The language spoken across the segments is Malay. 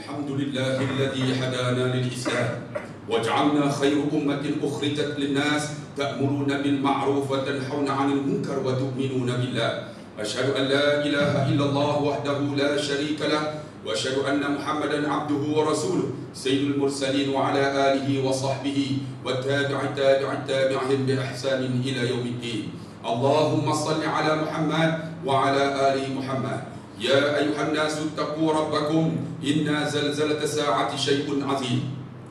الحمد لله الذي هدانا للإسلام وجعلنا خير أمة أخرجت للناس تأمرون بالمعروف وتنحون عن المنكر وتؤمنون بالله. أشهد أن لا إله إلا الله وحده لا شريك له وأشهد أن محمدا عبده ورسوله سيد المرسلين وعلى آله وصحبه والتابعين بإحسان إلى يوم الدين. اللهم صل على محمد وعلى آل محمد. يا أيها الناس اتقوا ربكم إن زلزلة الساعة شيء عظيم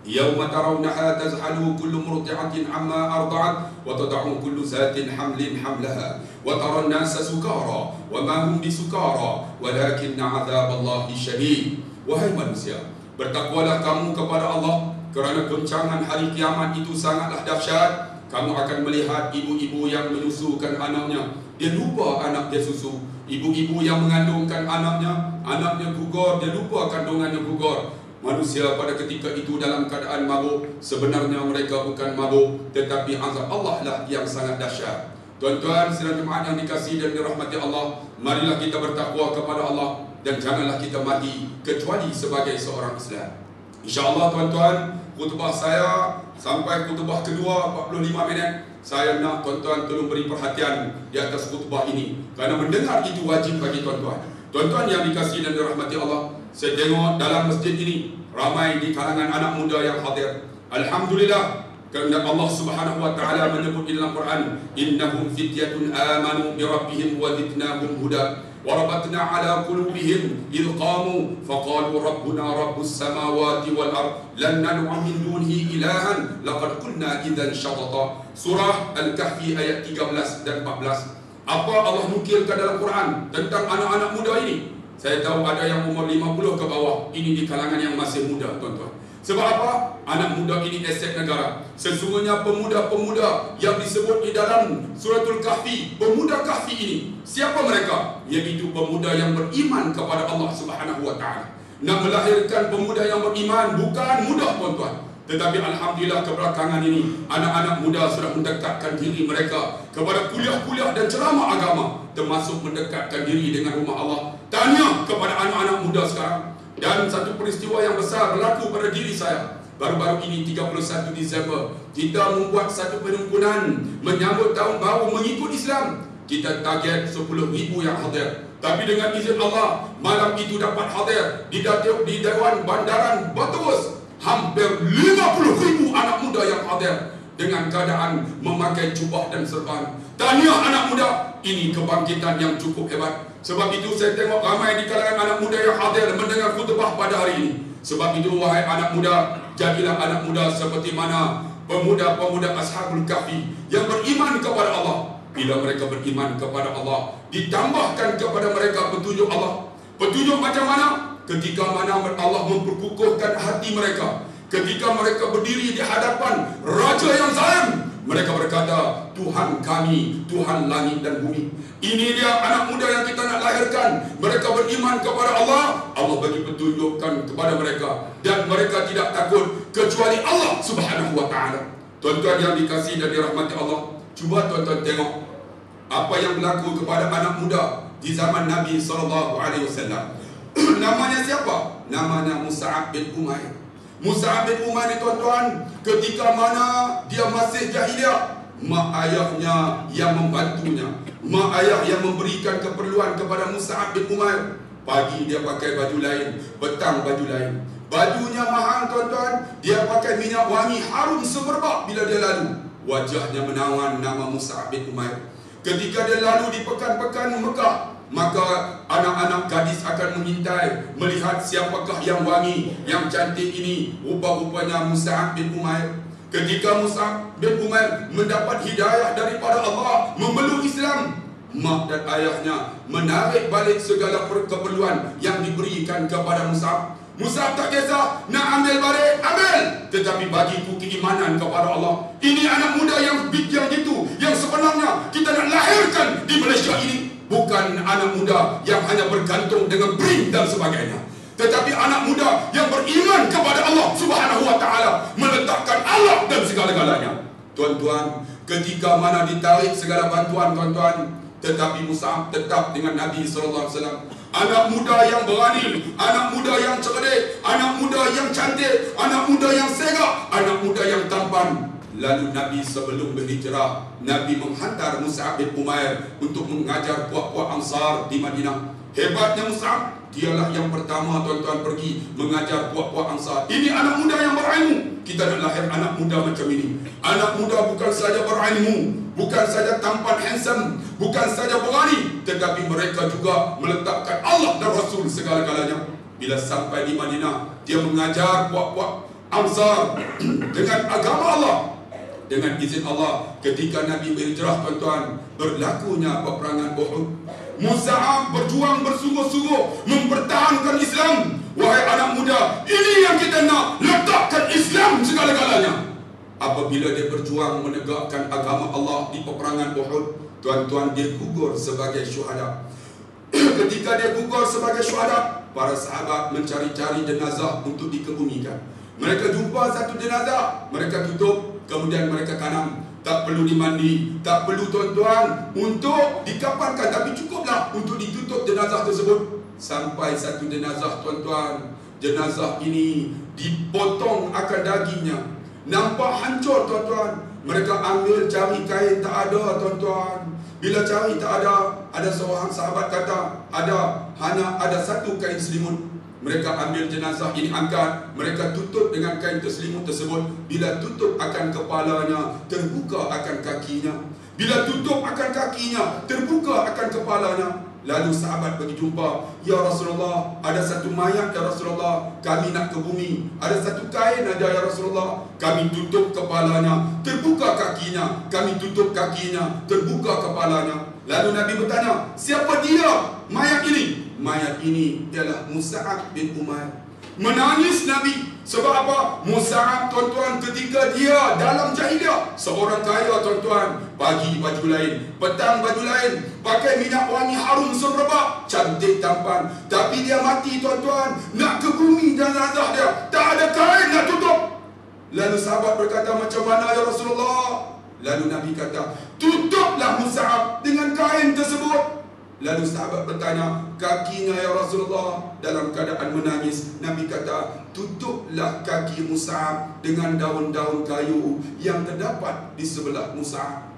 يوم ترونها تذهل كل مرضعة عما أرضعت وتضع كل ذات حمل حملها وترى الناس سكارى وما هم بسكارى ولكن عذاب الله شديد. Wahai manusia, bertakwalah kamu kepada Allah, kerana goncangan hari kiamat itu sangatlah dahsyat. Kamu akan melihat ibu-ibu yang menyusukan anaknya, dia lupa anak dia susu. Ibu-ibu yang mengandungkan anaknya gugur, dia lupa kandungannya gugur. Manusia pada ketika itu dalam keadaan mabuk, sebenarnya mereka bukan mabuk, tetapi azab Allah lah yang sangat dahsyat. Tuan-tuan sidang jemaat yang dikasihi dan dirahmati Allah, marilah kita bertakwa kepada Allah dan janganlah kita mati kecuali sebagai seorang Islam. InsyaAllah tuan-tuan, khutbah saya sampai khutbah kedua 45 minit. Saya nak tuan-tuan tolong beri perhatian di atas khutbah ini, kerana mendengar itu wajib bagi tuan-tuan. Tuan-tuan yang dikasihi dan dirahmati Allah, saya tengok dalam masjid ini ramai di kalangan anak muda yang hadir. Alhamdulillah, kerana Allah Subhanahu wa taala menyebut di dalam Quran, innahum fityatun amanu bi rabbihim wa zidnahum huda wa rabatna ala qulubihim idh qamu faqalu rabbuna rabbus samawati wal ard lan nad'u min dunihi ilahan laqad qulna idzan syatata. Surah Al-Kahfi ayat 13 dan 14. Apa Allah nukilkan dalam Quran tentang anak-anak muda ini? Saya tahu ada yang umur 50 ke bawah. Ini di kalangan yang masih muda, tuan-tuan. Sebab apa? Anak muda ini aset negara. Sesungguhnya pemuda-pemuda yang disebut di dalam Suratul Kahfi, pemuda Kahfi ini, siapa mereka? Iaitu pemuda yang beriman kepada Allah Subhanahu wa taala. Nak melahirkan pemuda yang beriman bukan mudah, tuan-tuan. Tetapi alhamdulillah kebelakangan ini anak-anak muda sudah mendekatkan diri mereka kepada kuliah-kuliah dan ceramah agama, termasuk mendekatkan diri dengan rumah Allah. Tanya kepada anak-anak muda sekarang. Dan satu peristiwa yang besar berlaku pada diri saya. Baru-baru ini 31 Disember kita membuat satu perhimpunan menyambut tahun baru mengikut Islam. Kita target 10,000 yang hadir. Tapi dengan izin Allah, malam itu dapat hadir di Dewan Bandaran Batus hampir 50,000 anak muda yang hadir dengan keadaan memakai jubah dan serban. Tahniah anak muda, ini kebangkitan yang cukup hebat. Sebab itu saya tengok ramai di kalangan anak muda yang hadir mendengar khutbah pada hari ini. Sebab itu wahai anak muda, jadilah anak muda seperti mana pemuda-pemuda Ashabul Kahfi yang beriman kepada Allah. Bila mereka beriman kepada Allah, ditambahkan kepada mereka petunjuk Allah. Petunjuk macam mana? Ketika mana Allah memperkukuhkan hati mereka, ketika mereka berdiri di hadapan raja yang zalim, mereka berkata, Tuhan kami, Tuhan langit dan bumi. Ini dia anak muda yang kita nak lahirkan. Mereka beriman kepada Allah, Allah bagi petunjukkan kepada mereka, dan mereka tidak takut kecuali Allah Subhanahu wa taala. Tuan-tuan yang dikasihi dan dirahmati Allah, cuba tuan-tuan tengok apa yang berlaku kepada anak muda di zaman Nabi SAW. Namanya siapa? Namanya Mus'ab bin Umair. Mus'ab bin Umair ni tuan-tuan, ketika mana dia masih jahiliah, mak ayahnya yang membantunya, mak ayah yang memberikan keperluan kepada Mus'ab bin Umair. Pagi dia pakai baju lain, petang baju lain. Bajunya mahal tuan-tuan, dia pakai minyak wangi harum semerbak bila dia lalu. Wajahnya menawan nama Mus'ab bin Umair. Ketika dia lalu di pekan-pekan Mekah, maka anak-anak gadis akan mengintai melihat siapakah yang wangi, yang cantik ini. Rupa-rupanya Mus'ab bin Umair. Ketika Mus'ab bin Umair mendapat hidayah daripada Allah, memeluk Islam, mak dan ayahnya menarik balik segala keperluan yang diberikan kepada Mus'ab. Mus'ab tak kisah, nak ambil balik, ambil, tetapi bagiku keimanan kepada Allah. Ini anak muda yang gitu, yang sebenarnya kita nak lahirkan di Malaysia ini. Bukan anak muda yang hanya bergantung dengan BRIN dan sebagainya, tetapi anak muda yang beriman kepada Allah Subhanahu wa taala, meletakkan Allah dan segala-galanya. Tuan-tuan, ketika mana ditarik segala bantuan tuan-tuan, Tetapi Mus'ab tetap dengan Nabi SAW. Anak muda yang berani, anak muda yang cerdik, anak muda yang cantik, anak muda yang segak, anak muda yang tampan. Lalu Nabi sebelum berhijrah, Nabi menghantar Mus'ab bin Umair untuk mengajar puak-puak Ansar di Madinah. Hebatnya Mus'ab, dialah yang pertama tuan-tuan pergi mengajar puak-puak Ansar. Ini anak muda yang berilmu. Kita nak lahir anak muda macam ini. Anak muda bukan saja berilmu, bukan saja tampan handsome, bukan saja berani, tetapi mereka juga meletakkan Allah dan Rasul segala-galanya. Bila sampai di Madinah, dia mengajar puak-puak Ansar dengan agama Allah. Dengan izin Allah, ketika Nabi berhijrah tuan-tuan, berlakunya peperangan Uhud. Mus'ab berjuang bersungguh-sungguh mempertahankan Islam. Wahai anak muda, ini yang kita nak, letakkan Islam segala-galanya. Apabila dia berjuang menegakkan agama Allah di peperangan Uhud, tuan-tuan, dia gugur sebagai syuhada. Ketika dia gugur sebagai syuhada, para sahabat mencari-cari jenazah untuk dikebumikan. Mereka jumpa satu jenazah, mereka tutup, kemudian mereka tanam. Tak perlu dimandi, tak perlu tuan-tuan untuk dikapankan, tapi cukuplah untuk ditutup jenazah tersebut. Sampai satu jenazah tuan-tuan, jenazah ini dipotong akan dagingnya, nampak hancur tuan-tuan. Mereka ambil cari kain, tak ada tuan-tuan. Bila cari tak ada seorang sahabat kata hanya ada satu kain selimut. Mereka ambil jenazah ini, angkat, mereka tutup dengan kain terselimut tersebut. Bila tutup akan kepalanya, terbuka akan kakinya. Bila tutup akan kakinya, terbuka akan kepalanya. Lalu sahabat pergi jumpa, ya Rasulullah, ada satu mayat ya Rasulullah, kami nak ke bumi. Ada satu kain aja ya Rasulullah, kami tutup kepalanya, terbuka kakinya. Kami tutup kakinya, terbuka kepalanya. Lalu Nabi bertanya, siapa dia mayat ini? Mayat ini ialah Mus'ab bin Umair. Menangis Nabi. Sebab apa? Mus'ab tuan-tuan ketika dia dalam jahiliah, seorang kaya tuan-tuan, pagi baju lain, petang baju lain, pakai minyak wangi harum semerbak, cantik tampan. Tapi dia mati tuan-tuan, nak ke bumi jenazah dia, tak ada kain nak tutup. Lalu sahabat berkata, macam mana ya Rasulullah? Lalu Nabi kata, tutuplah Mus'ab dengan kain tersebut. Lalu sahabat bertanya, kakinya ya Rasulullah dalam keadaan menangis. Nabi kata, tutuplah kaki Mus'ab dengan daun-daun kayu yang terdapat di sebelah Mus'ab.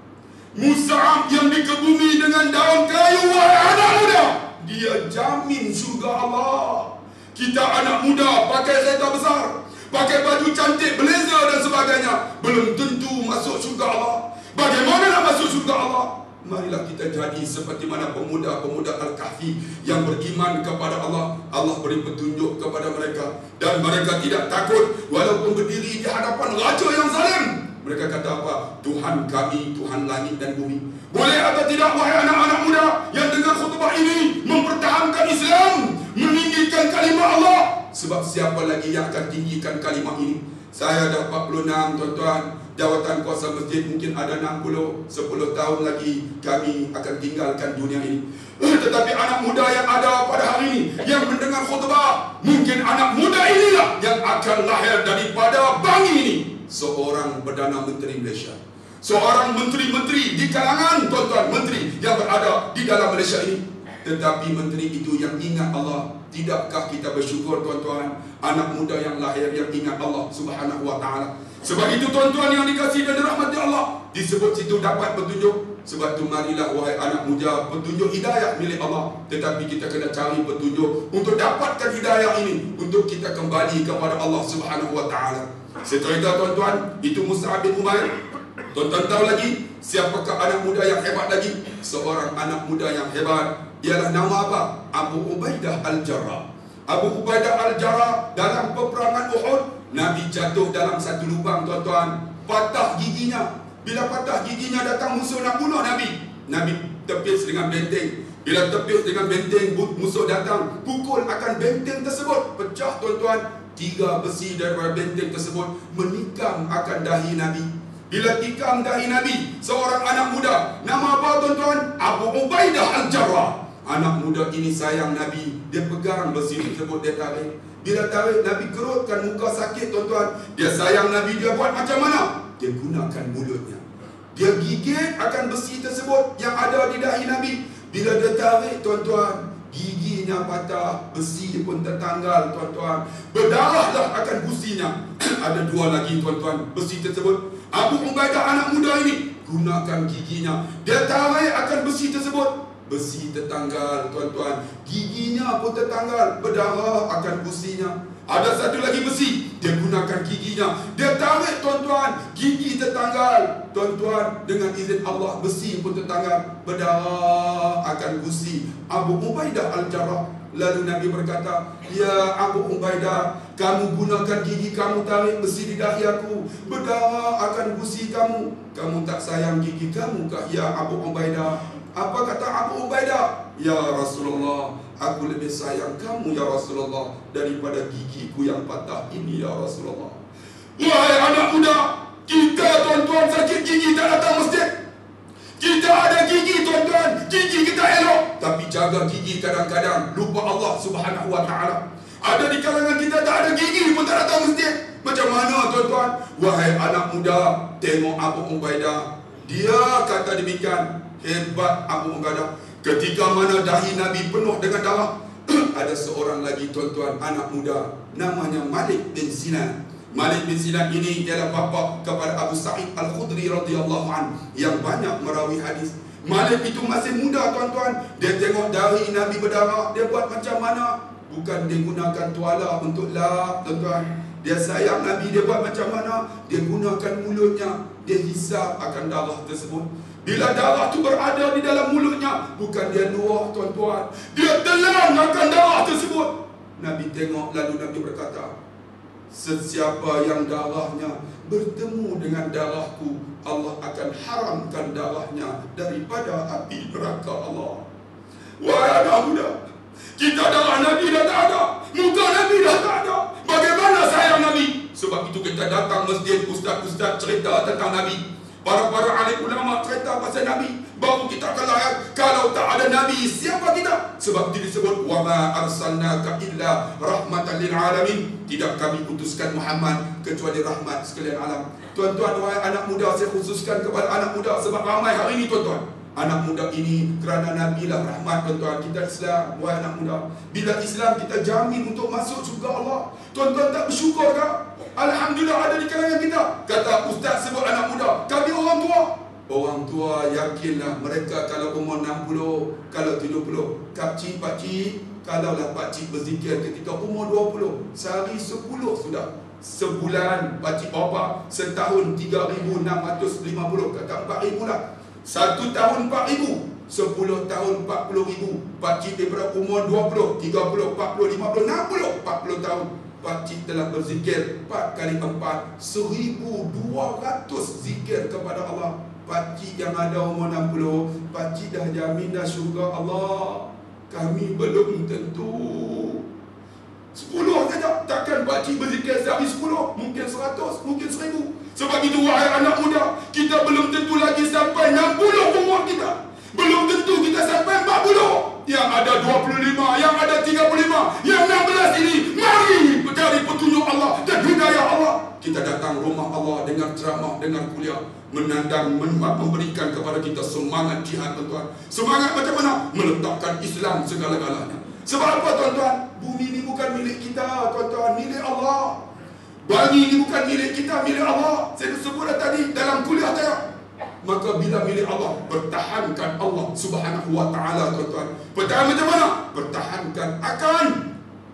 Mus'ab yang dikebumi dengan daun kayu, wahai anak muda, dia jamin surga Allah. Kita anak muda pakai kereta besar, pakai baju cantik, blazer dan sebagainya, belum tentu masuk surga Allah. Bagaimana nak masuk surga Allah? Marilah kita jadi seperti mana pemuda-pemuda Al-Kahfi yang beriman kepada Allah. Allah beri petunjuk kepada mereka, dan mereka tidak takut walaupun berdiri di hadapan raja yang zalim. Mereka kata apa? Tuhan kami, Tuhan langit dan bumi. Boleh atau tidak wahai anak-anak muda yang dengar khutbah ini, mempertahankan Islam, meninggikan kalimah Allah? Sebab siapa lagi yang akan tinggikan kalimah ini? Saya dah 46 tuan-tuan. Jawatan kuasa masjid mungkin ada 60, 10 tahun lagi kami akan tinggalkan dunia ini. Tetapi anak muda yang ada pada hari ini, yang mendengar khutbah, mungkin anak muda inilah yang akan lahir daripada bangi ini seorang Perdana Menteri Malaysia, seorang menteri-menteri di kalangan tuan-tuan menteri yang berada di dalam Malaysia ini. Tetapi menteri itu yang ingat Allah. Tidakkah kita bersyukur tuan-tuan, anak muda yang lahir yang ingat Allah Subhanahu wa ta'ala? Sebab itu tuan-tuan yang dikasihi dan dirahmati Allah, disebut situ dapat petunjuk. Sebab itu marilah wahai anak muda, petunjuk hidayah milik Allah. Tetapi kita kena cari petunjuk untuk dapatkan hidayah ini, untuk kita kembali kepada Allah Subhanahu wa ta'ala. Seterusnya tuan-tuan, itu Mus'ab bin Umair. Tuan-tuan tahu lagi siapakah anak muda yang hebat lagi? Seorang anak muda yang hebat, ialah nama apa? Abu Ubaidah Al-Jarrah. Abu Ubaidah Al-Jarrah dalam peperangan Uhud, Nabi jatuh dalam satu lubang tuan-tuan, patah giginya. Bila patah giginya, datang musuh nak bunuh Nabi. Nabi tepis dengan benteng. Bila tepis dengan benteng, musuh datang, pukul akan benteng tersebut, pecah tuan-tuan. 3 besi daripada benteng tersebut menikam akan dahi Nabi. Bila tikam dahi Nabi, seorang anak muda, nama apa tuan-tuan? Abu Ubaidah Al-Jarrah. Anak muda ini sayang Nabi. Dia pegang besi tersebut, dia tarik. Bila tarik, Nabi kerutkan, muka sakit tuan-tuan. Dia sayang Nabi, dia buat macam mana? Dia gunakan mulutnya. Dia gigit akan besi tersebut yang ada berada di dahi Nabi. Bila dia tarik, tuan-tuan, giginya patah, besi pun tertanggal, tuan-tuan. Berdarahlah akan gusinya. Ada dua lagi, tuan-tuan, besi tersebut. Abu Ubaidah anak muda ini gunakan giginya. Dia tarik akan besi tersebut. Besi tertanggal, tuan-tuan. Giginya pun tertanggal. Berdarah akan gusinya. Ada satu lagi besi, dia gunakan giginya. Dia tarik, tuan-tuan, gigi tertanggal. Tuan-tuan, dengan izin Allah, besi pun tertanggal. Berdarah akan gusi Abu Ubaidah Al-Jarrah. Lalu Nabi berkata, ya Abu Ubaidah, kamu gunakan gigi kamu tarik besi di dahi aku. Berdarah akan gusi kamu. Kamu tak sayang gigi kamu kah, ya Abu Ubaidah? Apa kata Abu Ubaidah? Ya Rasulullah, aku lebih sayang kamu ya Rasulullah daripada gigiku yang patah ini ya Rasulullah. Wahai anak muda, kita tuan-tuan sakit gigi tak datang masjid. Kita ada gigi tuan-tuan, gigi kita elok, tapi jaga gigi kadang-kadang lupa Allah Subhanahu wa ta'ala. Ada di kalangan kita tak ada gigi pun tak datang masjid. Macam mana tuan-tuan? Wahai anak muda, tengok Abu Ubaidah. Dia kata demikian. Hebat Abu Ubaidah. Ketika mana dahi Nabi penuh dengan darah, ada seorang lagi tuan-tuan, anak muda, namanya Malik bin Sinan. Malik bin Sinan ini ialah bapa kepada Abu Sa'id Al-Khudri radhiyallahu anhu yang banyak merawi hadis. Malik itu masih muda tuan-tuan. Dia tengok dahi Nabi berdarah, dia buat macam mana? Bukan dia gunakan tuala untuk lap, tuan-tuan. Dia sayang Nabi, dia buat macam mana? Dia gunakan mulutnya, dia hisap akan darah tersebut. Bila darah itu berada di dalam mulutnya, bukan dia luah tuan-tuan, dia telan akan darah tersebut. Nabi tengok, lalu Nabi berkata, sesiapa yang darahnya bertemu dengan darahku, Allah akan haramkan darahnya daripada api neraka Allah. Wahai anak muda, kita darah Nabi dah tak ada, muka Nabi dah tak ada. Bagaimana sayang Nabi? Sebab itu kita datang masjid, ustaz-ustaz cerita tentang Nabi, para alim ulama cerita pasal Nabi, baru kita akan layak. Kalau tak ada Nabi, siapa kita? Sebab itu disebut wa ma arsalnaka illa rahmatan lil alamin. Tidak kami utuskan Muhammad kecuali rahmat sekalian alam. Tuan-tuan, wahai anak muda, saya khususkan kepada anak muda sebab ramai hari ini tuan-tuan. Anak muda ini kerana Nabi lah rahmat tuan-tuan. Kita Islam, wahai anak muda. Bila Islam kita jamin untuk masuk surga Allah. Tuan-tuan tak bersyukur ke? Alhamdulillah ada di kalangan kita. Kata ustaz sebut anak muda, kami orang tua. Orang tua yakinlah mereka kalau umur 60, kalau 70. Pakcik, kalaulah pakcik berzikir ketika umur 20, sehari 10 sudah. Sebulan pakcik bapa, setahun 3,650, kata 4,000 lah. 1 tahun 4,000, 10 tahun 40,000. Pakcik daripada umur 20, 30, 40, 50, 60, 40 tahun. Pakcik telah berzikir 4 kali 4, 1,200 zikir kepada Allah. Pakcik yang ada umur 60, pakcik dah jamin dah syurga Allah. Kami belum tentu. 10 saja. Takkan pakcik berzikir sehari 10, mungkin 100, mungkin 1000. Sebab itu wahai anak muda, kita belum tentu lagi sampai 60 umur kita. Belum tentu kita sampai 40. Yang ada 25, yang ada 35, yang 16 ini, mari mencari petunjuk Allah dan hidayah Allah. Kita datang rumah Allah, dengar ceramah, dengar kuliah, menandang, memberikan kepada kita semangat jihad tuan-tuan. Semangat macam mana? Meletakkan Islam segala-galanya. Sebab apa tuan-tuan? Bumi ini bukan milik kita tuan-tuan, milik Allah. Bumi ini bukan milik kita, milik Allah. Saya sebut tadi dalam kuliah saya. Maka bila milik Allah, pertahankan Allah Subhanahu wa ta'ala tuan-tuan. Pertahan macam mana? Pertahankan akan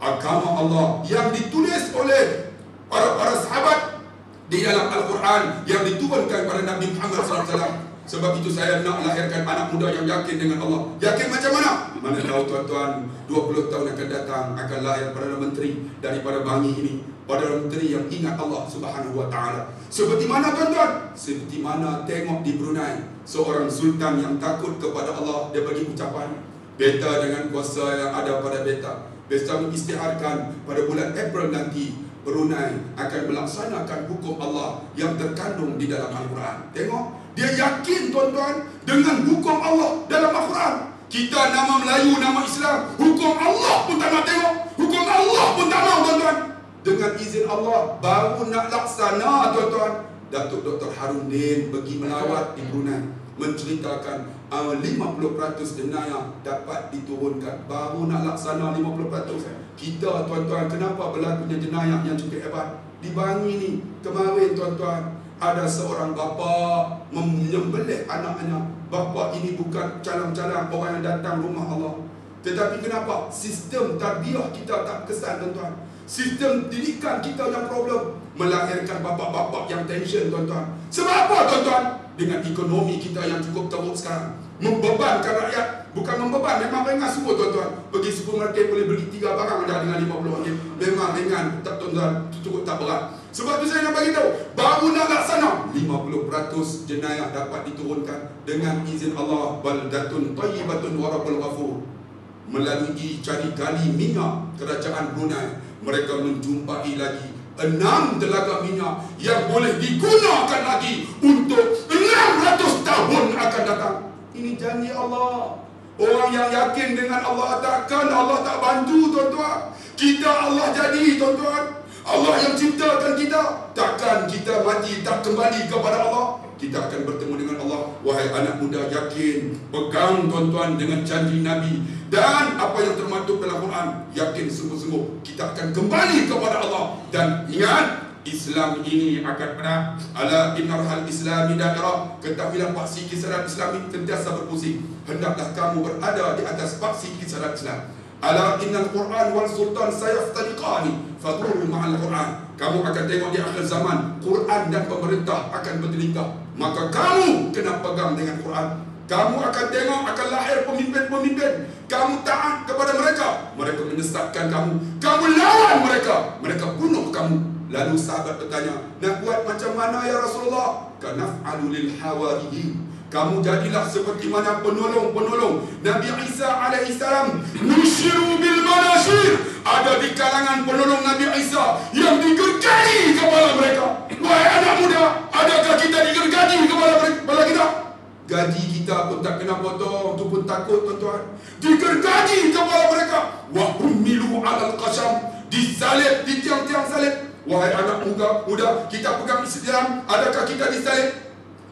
agama Allah yang ditulis oleh para sahabat di dalam Al-Quran, yang diturunkan kepada Nabi Muhammad SAW. Sebab itu saya nak lahirkan anak muda yang yakin dengan Allah. Yakin macam mana? Mana tahu tuan-tuan, 20 tahun akan datang akan lahir Perdana Menteri daripada Bangi ini. Perdana Menteri yang ingat Allah Subhanahu wa ta'ala. Seperti mana tuan-tuan? Seperti mana tengok di Brunei, seorang sultan yang takut kepada Allah, dia bagi ucapan, beta dengan kuasa yang ada pada beta mengisytiharkan pada bulan April nanti Brunei akan melaksanakan hukum Allah yang terkandung di dalam Al-Quran. Tengok, dia yakin tuan-tuan dengan hukum Allah dalam Al-Quran. Kita nama Melayu, nama Islam, hukum Allah pun tak nak tengok, hukum Allah pun tak mau tuan-tuan. Dengan izin Allah baru nak laksana tuan-tuan. Datuk Dr. Harun Din pergi melawat di Brunei. menceritakan 50% jenayah dapat diturunkan. Baru nak laksana 50%. Kita tuan-tuan, kenapa berlakunya jenayah yang cukup hebat? Di Bangi ni kemarin tuan-tuan, ada seorang bapa menyembelih anaknya. Bapa ini bukan calang-calang orang yang datang rumah Allah. Tetapi kenapa? Sistem tarbiyah kita tak kesan tuan-tuan. Sistem didikan kita yang problem, melahirkan bapa-bapa yang tension tuan-tuan. Sebab apa tuan-tuan? Dengan ekonomi kita yang cukup teruk sekarang, membebankan rakyat. Bukan membeban, memang ringan semua tuan-tuan. Pergi supermarket boleh beli 3 barang dah dengan RM50. Memang ringan tak tuan-tuan, cukup tak berat. Sebab tu saya nak bagi tahu, baru nak laksana 50% jenayah dapat diturunkan dengan izin Allah. Baldatun tayyibatun wa rabbul ghafur. Melalui cari gali minyak kerajaan Brunei, mereka menjumpai lagi 6 telaga minyak yang boleh digunakan lagi untuk 600 tahun akan datang. Ini janji Allah. Orang yang yakin dengan Allah, takkan Allah tak bantu tuan-tuan. Kita Allah jadi tuan-tuan. Allah yang ciptakan kita. Takkan kita mati tak kembali kepada Allah. Kita akan bertemu dengan Allah. Wahai anak muda, yakin, pegang tuan-tuan dengan janji Nabi dan apa yang termaktub dalam Quran. Yakin sungguh-sungguh kita akan kembali kepada Allah. Dan ingat, Islam ini akan pernah ala innarhal islami dairah. Ketahuilah paksi kisaran Islam ini sentiasa berpusing. Hendaklah kamu berada di atas paksi kisaran Islam. Ala innal Quran wal sultan sayaftariqani faduru ma'al Quran. Kamu akan tengok di akhir zaman Quran dan pemerintah akan bertelingkah. Maka kamu kena pegang dengan Quran. Kamu akan tengok akan lahir pemimpin-pemimpin. Kamu taat kepada mereka, mereka menyesatkan kamu. Kamu lawan mereka, mereka bunuh kamu. Lalu sahabat bertanya, nak buat macam mana ya Rasulullah? Kanaf'alu lil hawariyin. Kamu jadilah seperti mana penolong-penolong Nabi Isa alaihissalam. Nushiru bil manashir. Ada di kalangan penolong Nabi Isa yang digergaji kepala mereka. Wahai anak muda, adakah kita digergaji kepala kita? Gaji kita pun tak kena potong. Itu pun takut tuan-tuan. Digergaji kepala mereka. Wa hummilu alal qasam. Disalib di tiang-tiang salib. Wahai anak muda, kita pegang Islam. Adakah kita disalib?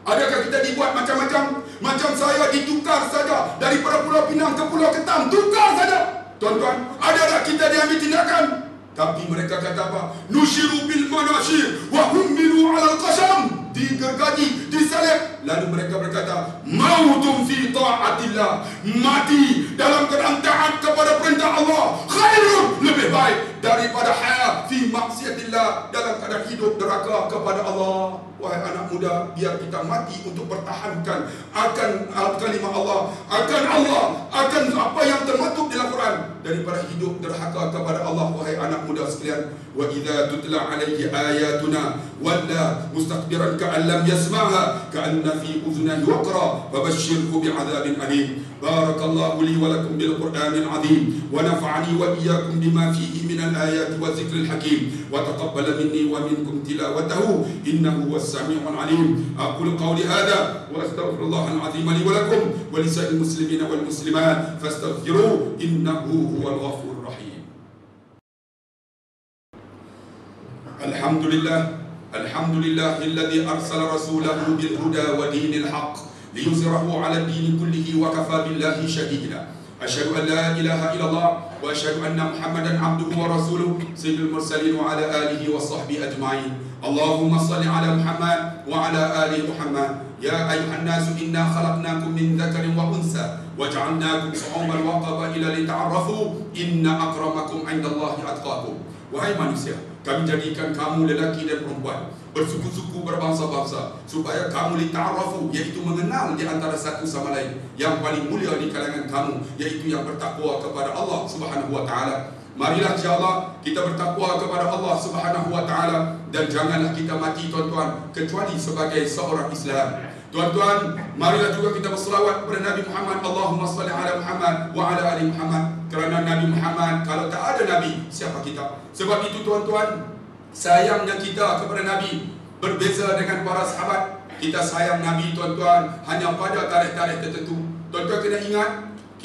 Adakah kita dibuat macam-macam? Macam saya ditukar saja daripada Pulau Pinang ke Pulau Ketam. Tukar saja. Tuan-tuan, adakah kita diambil tindakan? Tapi mereka kata apa? Nushiru bil manashir wa hummilu alal qasam. Digergaji, disalib. Lalu mereka berkata, mautum fi ta'atillah. Mati dalam keadaan taat kepada perintah Allah. Khairun, lebih baik daripada hayat fi maksiatillah, dalam keadaan hidup deraka kepada Allah. Wahai anak muda, biar kita mati untuk pertahankan akan kalimah Allah, akan apa yang termaktub dalam Quran, daripada hidup derhaka kepada Allah. Wahai anak muda sekalian, wa idza tutla alaihi ayatuna walla mustakbiran ka'an lam yasma'ha ka'anna fi udhunihi waqra fabashshirhu bi'adzabin alim. Barakallahu li wa lakum bil Qur'anil azim wa nafa'ani wa iyyakum bima fihi min al ayati wa dzikril hakim wa taqabbala minni wa minkum tilawatahu innahu was samiul alim. Aqulu qawli hadha wa astaghfirullahal azim li wa lakum wa li sa'il muslimin wal muslimat fastaghfiruhu innahu huwal ghafurur rahim. Alhamdulillahilladzi arsala rasulahu bil huda wa dinil haqq liyuzhirahu 'ala ad-din kullihi wa kafa billahi shahida. Asyhadu an la ilaha illallah wa asyhadu anna Muhammadan 'abduhu wa rasuluhu sayyidul mursalin wa 'ala alihi wa sahbihi ajma'in. Allahumma shalli 'ala Muhammad wa 'ala ali Muhammad. Ya ayyuhan nasu inna khalaqnakum min dzakarin wa unsa wa ja'alnakum shu'uban wa qabaila lita'arafu inna akramakum 'indallahi atqakum. Wahai manusia, kami jadikan kamu lelaki dan perempuan, bersuku-suku, berbangsa-bangsa, supaya kamu lita'arafu, iaitu mengenal di antara satu sama lain. Yang paling mulia di kalangan kamu, iaitu yang bertakwa kepada Allah Subhanahu wa ta'ala. Marilah insyaAllah kita bertakwa kepada Allah Subhanahu wa ta'ala. Dan janganlah kita mati tuan-tuan kecuali sebagai seorang Islam. Tuan-tuan, marilah juga kita berselawat kepada Nabi Muhammad. Allahumma salli ala Muhammad wa ala ali Muhammad. Kerana Nabi Muhammad, kalau tak ada Nabi, siapa kita? Sebab itu tuan-tuan, sayangnya kita kepada Nabi berbeza dengan para sahabat. Kita sayang Nabi tuan-tuan hanya pada tarikh-tarikh tertentu. Tuan-tuan kena ingat,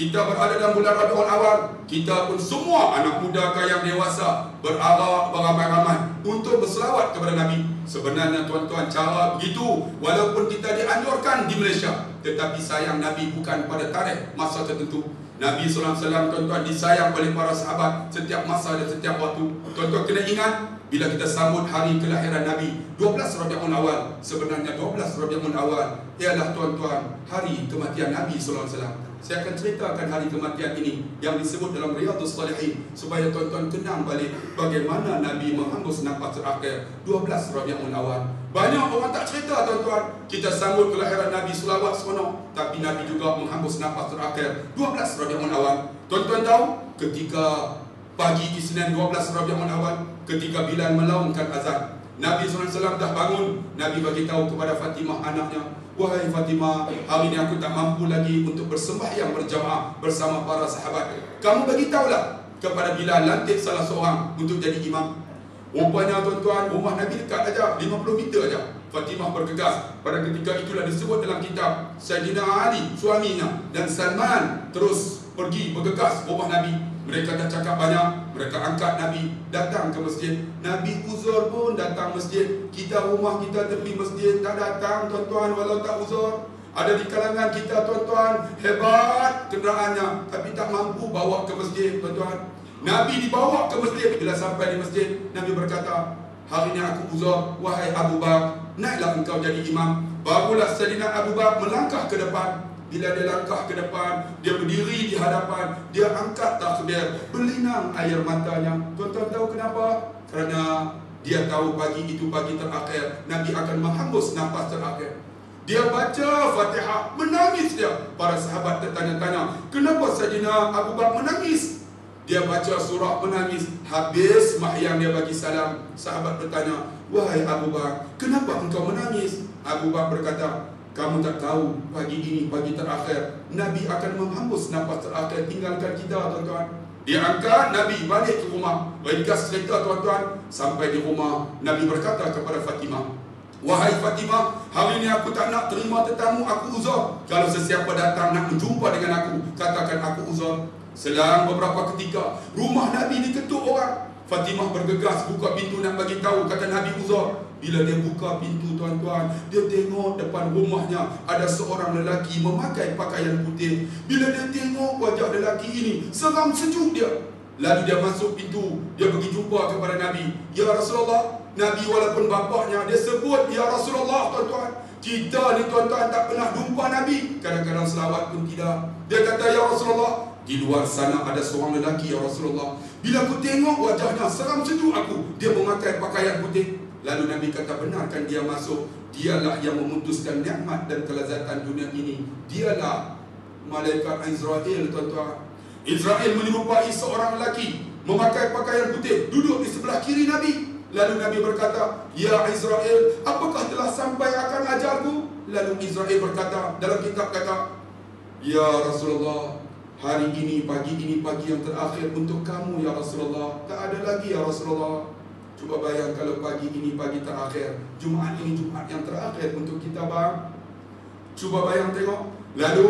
kita berada dalam bulan Rabiul Awal, kita pun semua anak muda ke yang dewasa berarak beramai-ramai untuk berselawat kepada Nabi. Sebenarnya tuan-tuan, cara begitu walaupun kita dianjurkan di Malaysia, tetapi sayang Nabi bukan pada tarikh masa tertentu. Nabi SAW tuan-tuan disayang oleh para sahabat setiap masa dan setiap waktu. Tuan-tuan kena ingat, bila kita sambut hari kelahiran Nabi 12 Rabiul Awal, sebenarnya 12 Rabiul Awal ialah tuan-tuan hari kematian Nabi SAW. Saya akan ceritakan hari kematian ini yang disebut dalam Riyadhus Salihin supaya tuan-tuan kenang balik bagaimana Nabi menghembus nafas terakhir 12 Rabiul Awal. Banyak orang tak cerita tuan-tuan, kita sambut kelahiran Nabi selawat seronok, tapi Nabi juga menghembus nafas terakhir 12 Rabiul Awal. Tuan-tuan tahu ketika pagi Isnin 12 Rabiul Awal, ketika Bilal melaungkan azan, Nabi SAW dah bangun. Nabi bagi tahu kepada Fatimah anaknya, wahai Fatimah, hari ini aku tak mampu lagi untuk bersembahyang berjamaah bersama para sahabat. Kamu bagi tahulah kepada Bilal, lantik salah seorang untuk jadi imam. Rupanya tuan-tuan, rumah Nabi dekat aja, 50 meter aja. Fatimah bergegas. Pada ketika itulah disebut dalam kitab, Sayyidina Ali suaminya dan Salman terus pergi bergegas rumah Nabi. Mereka dah cakap banyak, mereka angkat Nabi datang ke masjid. Nabi uzur pun datang masjid. Kita rumah kita tepi masjid tak datang tuan-tuan, walau tak uzur. Ada di kalangan kita tuan-tuan hebat kenderaannya, tapi tak mampu bawa ke masjid tuan-tuan. Nabi dibawa ke masjid. Bila sampai di masjid, Nabi berkata, hari ini aku uzur, wahai Abu Bakar, naiklah engkau jadi imam. Barulah Sayyidina Abu Bakar melangkah ke depan. Bila dia langkah ke depan, dia berdiri di hadapan, dia angkat takbir, berlinang air matanya. Tuan-tuan tahu kenapa? Kerana dia tahu pagi itu pagi terakhir, Nabi akan menghembus nafas terakhir. Dia baca Fatihah, menangis dia. Para sahabat tertanya-tanya, kenapa Sayyidina Abu Bakar menangis? Dia baca surah menangis. Habis sembahyang dia bagi salam. Sahabat bertanya, wahai Abu Bakar, kenapa engkau menangis? Abu Bakar berkata, kamu tak tahu pagi ini pagi terakhir, Nabi akan menghembus nafas terakhir tinggalkan kita tuan-tuan. Dia angkat Nabi balik ke rumah. Ringkas cerita tuan-tuan, sampai di rumah Nabi berkata kepada Fatimah, wahai Fatimah, hari ini aku tak nak terima tetamu, aku uzur. Kalau sesiapa datang nak berjumpa dengan aku, katakan aku uzur. Selang beberapa ketika, rumah Nabi diketuk orang. Fatimah bergegas buka pintu nak bagi tahu, kata Nabi uzur. Bila dia buka pintu tuan-tuan, dia tengok depan rumahnya ada seorang lelaki memakai pakaian putih. Bila dia tengok wajah lelaki ini, seram sejuk dia. Lalu dia masuk pintu, dia pergi jumpa kepada Nabi. Ya Rasulullah. Nabi walaupun bapaknya, dia sebut ya Rasulullah tuan-tuan. Kita ni tuan-tuan tak pernah jumpa Nabi, kadang-kadang selawat pun tidak. Dia kata ya Rasulullah, di luar sana ada seorang lelaki ya Rasulullah. Bila aku tengok wajahnya, seram sejuk aku. Dia memakai pakaian putih. Lalu Nabi kata, benarkan dia masuk. Dialah yang memutuskan nikmat dan kelezatan dunia ini. Dialah malaikat Israel tuan-tuan. Israel menyerupai seorang lelaki memakai pakaian putih, duduk di sebelah kiri Nabi. Lalu Nabi berkata, ya Israel, apakah telah sampai akan ajalku? Lalu Israel berkata, dalam kitab kata, ya Rasulullah, hari ini pagi yang terakhir untuk kamu ya Rasulullah. Tak ada lagi ya Rasulullah. Cuba bayang kalau pagi ini pagi terakhir, Jumaat ini Jumaat yang terakhir untuk kita bang. Cuba bayang tengok. Lalu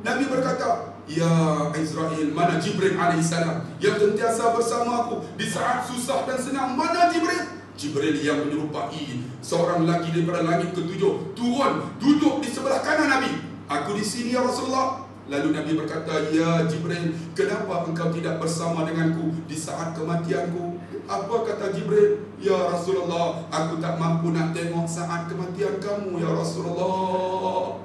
Nabi berkata, ya Israel, mana Jibril alaihissalam yang sentiasa bersama aku di saat susah dan senang? Mana Jibril? Jibril yang menyerupai seorang lelaki daripada langit ketujuh turun duduk di sebelah kanan Nabi. Aku di sini ya Rasulullah. Lalu Nabi berkata, ya Jibril, kenapa engkau tidak bersama denganku di saat kematianku? Apa kata Jibril? Ya Rasulullah, aku tak mampu nak tengok saat kematian kamu ya Rasulullah.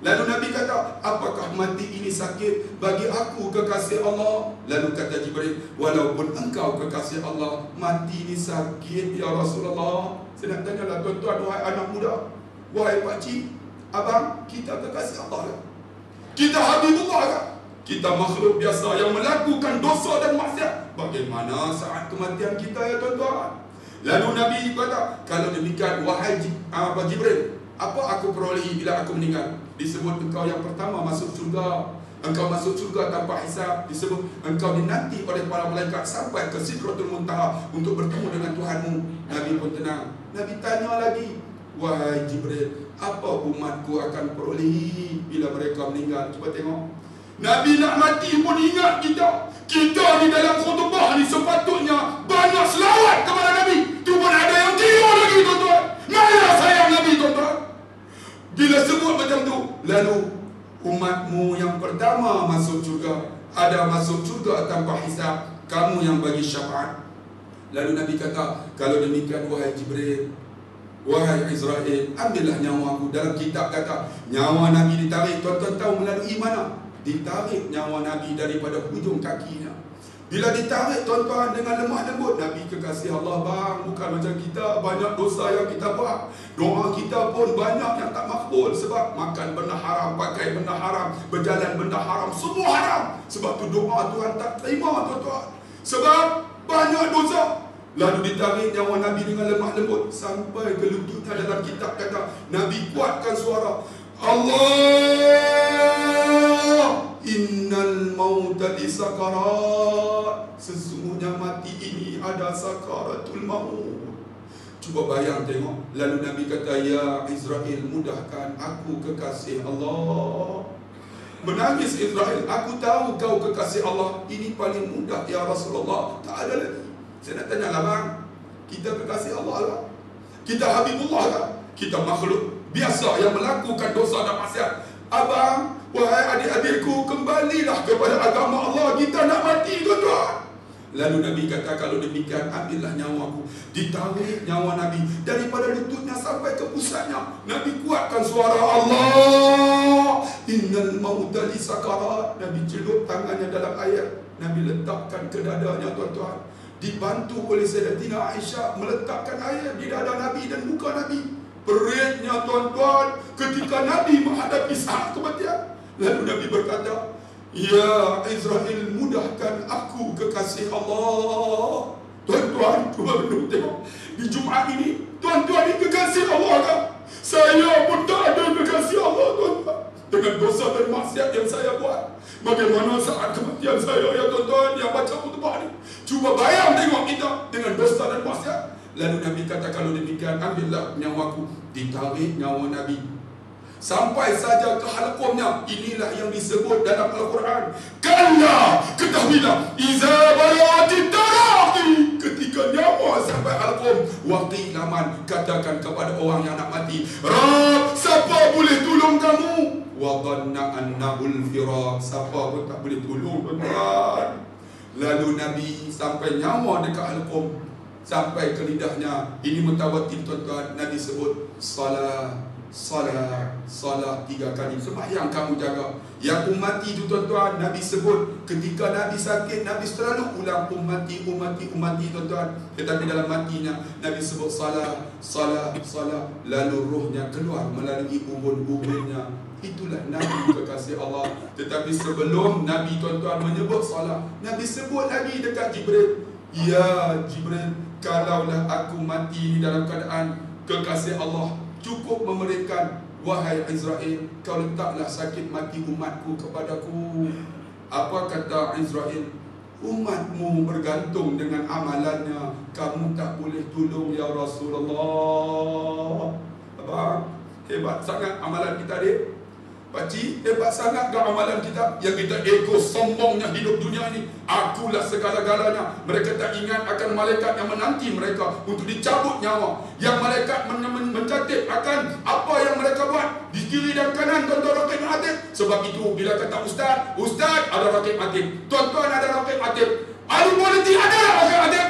Lalu Nabi kata, apakah mati ini sakit bagi aku kekasih Allah? Lalu kata Jibril, walaupun engkau kekasih Allah, mati ini sakit ya Rasulullah. Saya nak tanyalah tuan-tuan, wahai anak muda, wahai pakcik, abang, kita kekasih Allah kan? Kita Habibullah kan? Kita makhluk biasa yang melakukan dosa dan maksiat. Bagaimana saat kematian kita ya tuan-tuan? Lalu Nabi kata, kalau demikian wahai Jibril, apa aku perolehi bila aku meninggal? Disebut engkau yang pertama masuk surga. Engkau masuk surga tanpa hisab. Disebut engkau dinanti oleh para malaikat sampai ke Sidratul Muntaha untuk bertemu dengan Tuhanmu. Nabi pun tenang. Nabi tanya lagi, wahai Jibril, apa umatku akan perolehi bila mereka meninggal? Cuba tengok. Nabi nak mati pun ingat kita. Kita di dalam khutbah ni sepatutnya banyak selawat kepada Nabi. Tu pun ada yang tidur lagi tuan-tuan. Mana sayang Nabi tuan-tuan? Bila sebut macam tu, lalu umatmu yang pertama masuk syurga, ada masuk syurga tanpa hisab, kamu yang bagi syafaat. Lalu Nabi kata, kalau demikian wahai Jibril, wahai Israel, ambillah nyawaku. Dalam kitab kata nyawa Nabi ditarik. Tuan-tuan tahu melalui mana? Ditarik nyawa Nabi daripada hujung kakinya. Bila ditarik tuan-tuan dengan lemah lembut, Nabi kekasih Allah, bang, bukan macam kita, banyak dosa yang kita buat. Doa kita pun banyak yang tak makbul. Sebab makan benda haram, pakai benda haram, berjalan benda haram, semua haram. Sebab tu doa Tuhan tak terima tuan-tuan. Sebab banyak dosa. Lalu ditarik nyawa Nabi dengan lemah lembut sampai ke lututnya. Dalam kitab kata Nabi kuatkan suara, Allah, innal mauta li sakarat. Sesungguhnya mati ini ada sakaratul maut. Cuba bayang tengok. Lalu Nabi kata, ya Israel, mudahkan aku kekasih Allah. Menangis Israel, aku tahu kau kekasih Allah. Ini paling mudah ya Rasulullah. Tak ada lagi. Saya nak tanya lah bang, kita kekasih Allah lah, kita Habibullah lah, kita makhluk biasa yang melakukan dosa dan maksiat. Abang, wahai adik-adikku, kembalilah kepada agama Allah. Kita nak mati tuan-tuan. Lalu Nabi kata, kalau demikian ambillah nyawaku. Ditarik nyawa Nabi daripada lututnya sampai ke pusatnya. Nabi kuatkan suara, Allah, innal mauta li sakarat. Nabi celup tangannya dalam air, Nabi letakkan ke dadanya tuan-tuan. Dibantu oleh Sayyidatina Aisyah meletakkan air di dada Nabi dan muka Nabi. Peritnya tuan-tuan ketika Nabi menghadapi saat kematian. Lalu Nabi berkata, ya Israel, mudahkan aku kekasih Allah. Tuan-tuan, cuba tengok. Di Jumaat ini, tuan-tuan ini kekasih Allah kan? Saya pun tak ada kekasih Allah tuan-tuan. Dengan dosa dan maksiat yang saya buat. Bagaimana saat kematian saya ya tuan-tuan yang baca khutbah ni? Cuba bayang tengok kita dengan dosa dan maksiat. Lalu Nabi kata, kalau demikian ambillah nyawaku. Ditarik nyawa Nabi sampai saja ke halqumnya. Inilah yang disebut dalam Al-Quran, kalla, ketahuilah, iza balaghatit taraqi, ketika nyawa sampai halqum, waqilaman, katakan kepada orang yang nak mati, Rab, siapa boleh tolong kamu? Wa dhanna annahul firaq, siapa pun tak boleh tolong tuan-tuan. Lalu Nabi sampai nyawa dekat halqum, sampai ke lidahnya. Ini mutawatir tuan-tuan. Nabi sebut salat, salat, salat 3 kali. Sembahyang kamu jaga. Yang ummati itu tuan-tuan, Nabi sebut ketika Nabi sakit, Nabi selalu ulang ummati, ummati, ummati tuan-tuan. Tetapi dalam matinya Nabi sebut salat, salat, salat. Lalu rohnya keluar melalui ubun-ubunnya. Itulah Nabi kekasih Allah. Tetapi sebelum Nabi tuan-tuan menyebut salat, Nabi sebut lagi dekat Jibril, ya Jibril, kalaulah aku mati dalam keadaan kekasih Allah, cukup memberikan, wahai Israel, kau letaklah sakit mati umatku kepadaku. Apa kata Israel? Umatmu bergantung dengan amalannya, kamu tak boleh tolong ya Rasulullah. Abang, hebat sangat amalan kita adik. Pakcik, hebat sangat gak amalan kita. Yang kita ego sombongnya hidup dunia ni, akulah segala-galanya. Mereka tak ingat akan malaikat yang menanti mereka untuk dicabut nyawa. Yang malaikat mencatat akan apa yang mereka buat di kiri dan kanan tuan-tuan rakib atib. Sebab itu bila kata ustaz, ustaz ada rakib atib, tuan-tuan ada rakib atib, ahli politik ada rakib atib,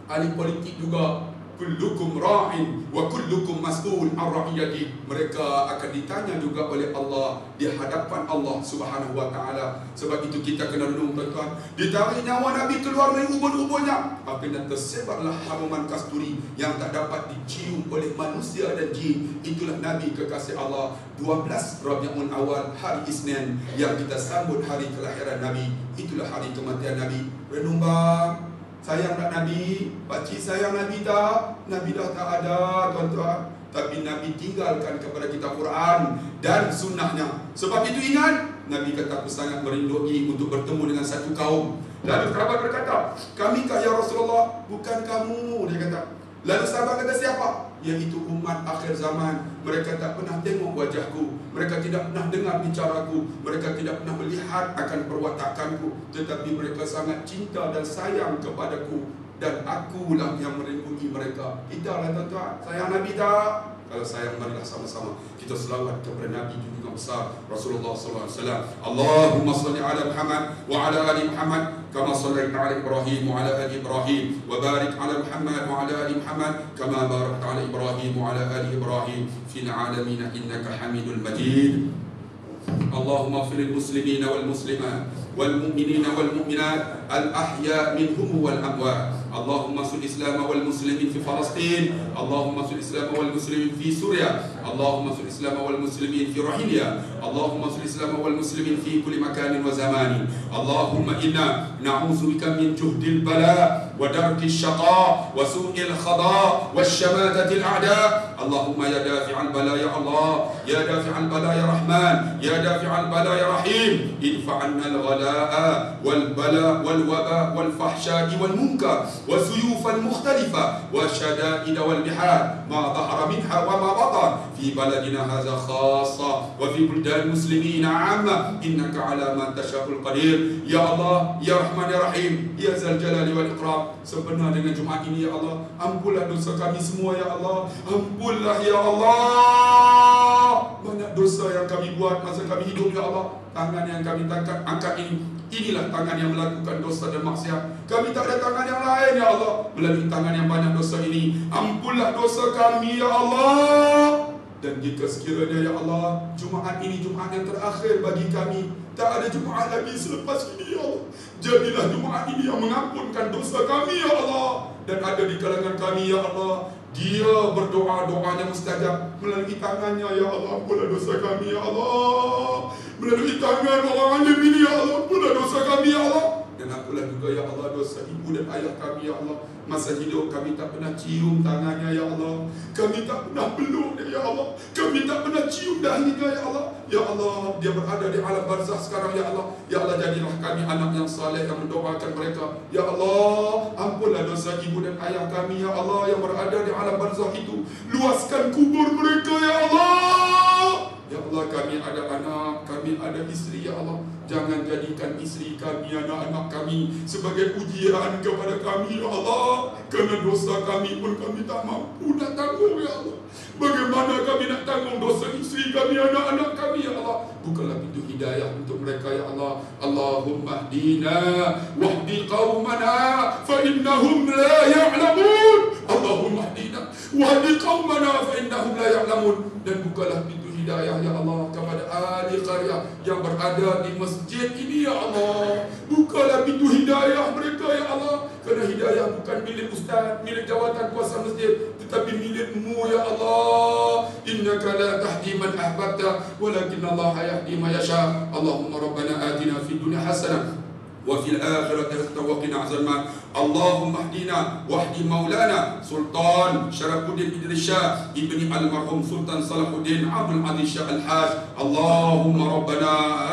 ahli politik juga. Kullukum ra'in wa kullukum mas'ul an ra'iyati. Mereka akan ditanya juga oleh Allah di hadapan Allah Subhanahu wa taala. Sebab itu kita kena renung tuan-tuan. Ditarik nyawa Nabi keluar dari ubun-ubunnya, akhirnya tersebarlah haruman kasturi yang tak dapat dicium oleh manusia dan jin. Itulah Nabi kekasih Allah. 12 Rabiul Awal, hari Isnin yang kita sambut hari kelahiran Nabi. Itulah hari kematian Nabi. Renung bang, sayang tak Nabi? Pakcik sayang Nabi tak? Nabi dah tak ada tuan-tuan. Tapi Nabi tinggalkan kepada kita Quran dan sunnahnya. Sebab itu ingat, Nabi kata, aku sangat merindui untuk bertemu dengan satu kaum. Lalu sahabat berkata, kami kah ya Rasulullah? Bukan kamu, dia kata. Lalu sahabat kata siapa? Yaitu umat akhir zaman. Mereka tak pernah tengok wajahku, mereka tidak pernah dengar bicaraku, mereka tidak pernah melihat akan perwatakanku, tetapi mereka sangat cinta dan sayang kepadaku, dan akulah yang melindungi mereka. Kita lah tuan-tuan, sayang Nabi tak? Kalau sayang, marilah sama-sama kita selawat kepada Nabi junjungan besar Rasulullah SAW. Allahumma salli ala Muhammad wa ala ali Muhammad kama sallaita ala Ibrahim wa ala ali Ibrahim, wa barik ala Muhammad wa ala ali Muhammad kama barakta ala Ibrahim wa ala ali Ibrahim fil alamin innaka Hamidul Majid. Allahumma ighfir lil muslimina wal muslimat wal mu'minina wal mu'minat al ahya minhum wal amwat. اللهم انصر الاسلام والمسلمين في فلسطين، اللهم انصر الاسلام والمسلمين في سوريا، اللهم انصر الاسلام والمسلمين في روهينيا، اللهم انصر الاسلام والمسلمين في كل مكان وزمان. اللهم انا نعوذ بك من جهد البلاء ودرك الشقاء وسوء القضاء والشماتة الاعداء. اللهم يا دافع البلاء يا الله، يا دافع البلاء يا رحمن، يا دافع البلاء يا رحيم، ادفع عنا الغلاء والبلاء والوباء والفحشاء والمنكر والسيوف المختلفة والشدائد والبحار ما ظهر منها وما بطن في بلدنا هذا خاصة وفي بلدان المسلمين عامة، إنك على ما تشاء القدير. يا الله يا رحمن يا رحيم يا ذا الجلال والإكرام. Sebenar dengan Jumaat ini ya Allah, ampunlah dosa kami semua ya Allah, ampunlah ya Allah. Banyak dosa yang kami buat masa kami hidup ya Allah. Tangan yang kami angkat ini, inilah tangan yang melakukan dosa dan maksiat. Kami tak ada tangan yang lain ya Allah. Melalui tangan yang banyak dosa ini, ampunlah dosa kami ya Allah. Dan jika sekiranya ya Allah, Jumaat ini Jumaat yang terakhir bagi kami, tak ada Jumaat lagi selepas ini ya Allah, jadilah Jumaat ini yang mengampunkan dosa kami ya Allah. Dan ada di kalangan kami ya Allah, dia berdoa, doanya mustajab melalui tangannya ya Allah, ampunlah dosa kami ya Allah. Melalui tangan orang alim ini ya Allah, ampunlah dosa kami ya Allah. Dan akulah juga ya Allah dosa ibu dan ayah kami ya Allah. Masa hidup kami tak pernah cium tangannya ya Allah, kami tak pernah peluk dia ya Allah, kami tak pernah cium dahinya ya Allah. Ya Allah, dia berada di alam barzakh sekarang ya Allah. Ya Allah, jadilah kami anak yang saleh yang mendoakan mereka. Ya Allah, ampunlah dosa ibu dan ayah kami ya Allah yang berada di alam barzakh itu. Luaskan kubur mereka ya Allah. Ya Allah, kami ada anak, kami ada isteri ya Allah. Jangan jadikan isteri kami, anak-anak kami sebagai ujian kepada kami ya Allah. Kerana dosa kami pun kami tak mampu nak tanggung ya Allah. Bagaimana kami nak tanggung dosa isteri kami, anak-anak kami ya Allah. Bukalah pintu hidayah untuk mereka ya Allah. Allahumma hdina wahdi qaumana fa innahum la ya'lamun. Allahumma hdina wahdi qaumana fa innahum la ya'lamun. Dan bukalah pintu hidayah ya Allah kepada ahli qaryah yang berada di masjid ini ya Allah. Bukalah pintu hidayah mereka ya Allah. Kerana hidayah bukan milik ustaz, milik jawatan kuasa masjid, tetapi milikmu ya Allah. Innaka la tahdi man ahbabta walakin Allah yahdi man yasha. Allahumma rabbana atina fid dunya hasanah وفي الآخرة حسنة وقنا عذاب النار. اللهم اهدنا واهد مولانا سلطان شرف الدين إدريس شاه ابن المرحوم سلطان صلاح الدين عبد العزيز شاه الحاج. اللهم ربنا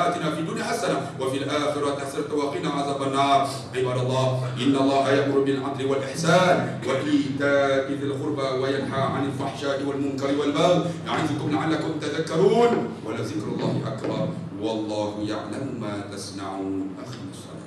آتنا في الدنيا حسنة وفي الآخرة حسنة وقنا عذاب النار. عباد الله، إن الله يأمر بالعدل والإحسان وإيتاء ذي القربى وينهى عن الفحشاء والمنكر والبغي يعظكم لعلكم تذكرون ولذكر الله أكبر والله يعلم ما تصنعون. أخي الصلاة.